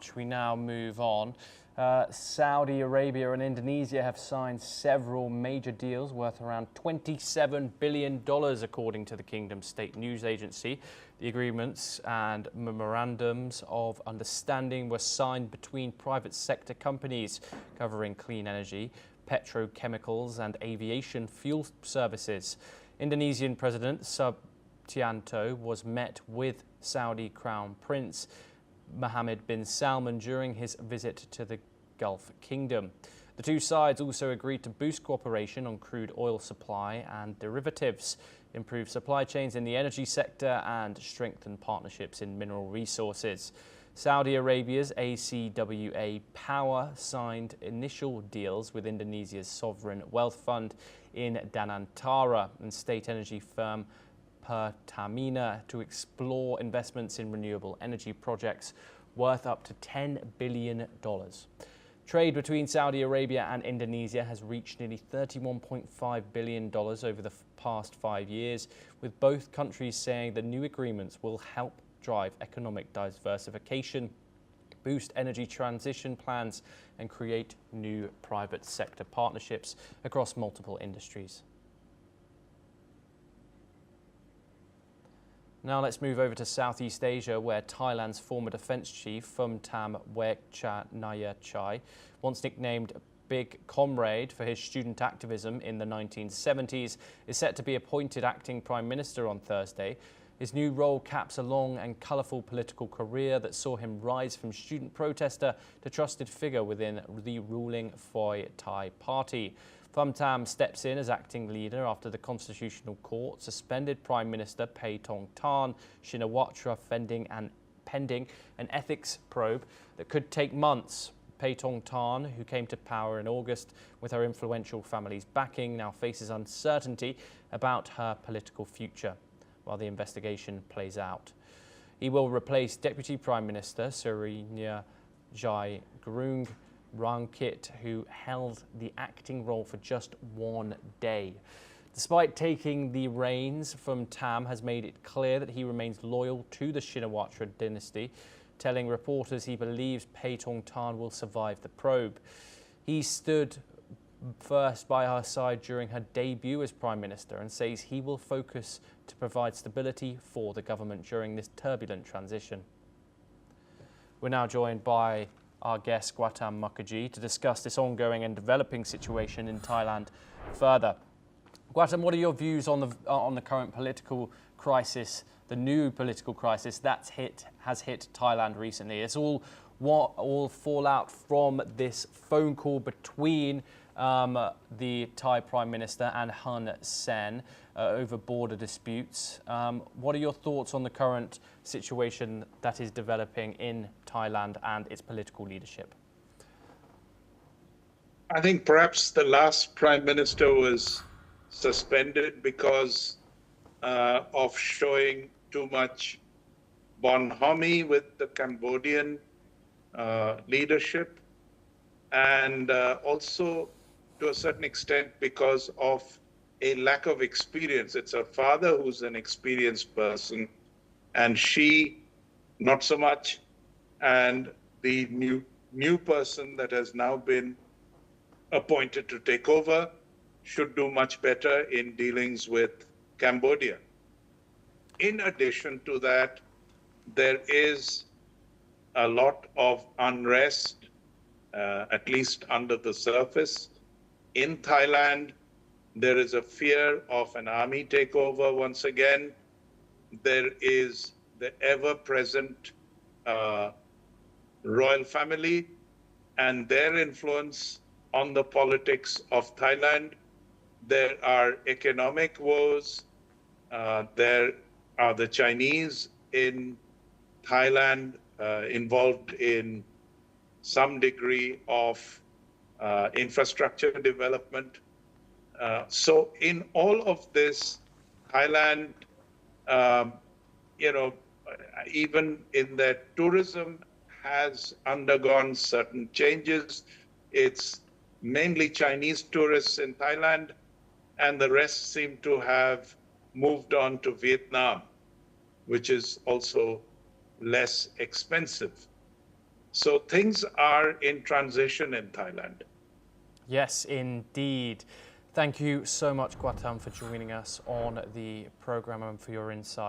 much. We now move on. Saudi Arabia and Indonesia have signed several major deals worth around $27 billion, according to the Kingdom's state news agency. The agreements and memorandums of understanding were signed between private sector companies covering clean energy, petrochemicals and aviation fuel services. Indonesian President Subianto was met with Saudi Crown Prince Mohammed bin Salman during his visit to the Gulf Kingdom. The two sides also agreed to boost cooperation on crude oil supply and derivatives, improve supply chains in the energy sector and strengthen partnerships in mineral resources. Saudi Arabia's ACWA Power signed initial deals with Indonesia's sovereign wealth fund in Danantara and state energy firm Pertamina to explore investments in renewable energy projects worth up to $10 billion. Trade between Saudi Arabia and Indonesia has reached nearly $31.5 billion over the past 5 years, with both countries saying the new agreements will help drive economic diversification, boost energy transition plans, and create new private sector partnerships across multiple industries. Now let's move over to Southeast Asia, where Thailand's former defence chief, Phumtham Wechayachai, once nicknamed Big Comrade for his student activism in the 1970s, is set to be appointed acting Prime Minister on Thursday. His new role caps a long and colourful political career that saw him rise from student protester to trusted figure within the ruling Phoi Thai party. Phumtham steps in as acting leader after the Constitutional Court suspended Prime Minister Paetongtarn Shinawatra pending an ethics probe that could take months. Paetongtarn, who came to power in August with her influential family's backing, now faces uncertainty about her political future while the investigation plays out. He will replace Deputy Prime Minister Surya Jai Grung Rangkit, who held the acting role for just 1 day. Despite taking the reins, Phumtham has made it clear that he remains loyal to the Shinawatra dynasty, telling reporters he believes Paetongtarn will survive the probe. He stood first by her side during her debut as Prime Minister and says he will focus to provide stability for the government during this turbulent transition. We're now joined by our guest Phumtham Mukherjee to discuss this ongoing and developing situation in Thailand further. Phumtham, what are your views on the current political crisis, the new political crisis has hit Thailand recently? It's all fallout from this phone call between the Thai Prime Minister and Hun Sen over border disputes. What are your thoughts on the current situation that is developing in Thailand and its political leadership? I think perhaps the last Prime Minister was suspended because of showing too much bonhomie with the Cambodian leadership, and also to a certain extent because of a lack of experience. It's her father who's an experienced person, and she not so much. And the new person that has now been appointed to take over should do much better in dealings with Cambodia. In addition to that, there is a lot of unrest, at least under the surface. In Thailand, there is a fear of an army takeover once again. There is the ever-present royal family and their influence on the politics of Thailand. There are economic woes. There are the Chinese in Thailand involved in some degree of infrastructure development. So in all of this, Thailand, even in their tourism, has undergone certain changes. It's mainly Chinese tourists in Thailand, and the rest seem to have moved on to Vietnam, which is also less expensive. So things are in transition in Thailand. Yes, indeed. Thank you so much, Gautam, for joining us on the programme and for your insight.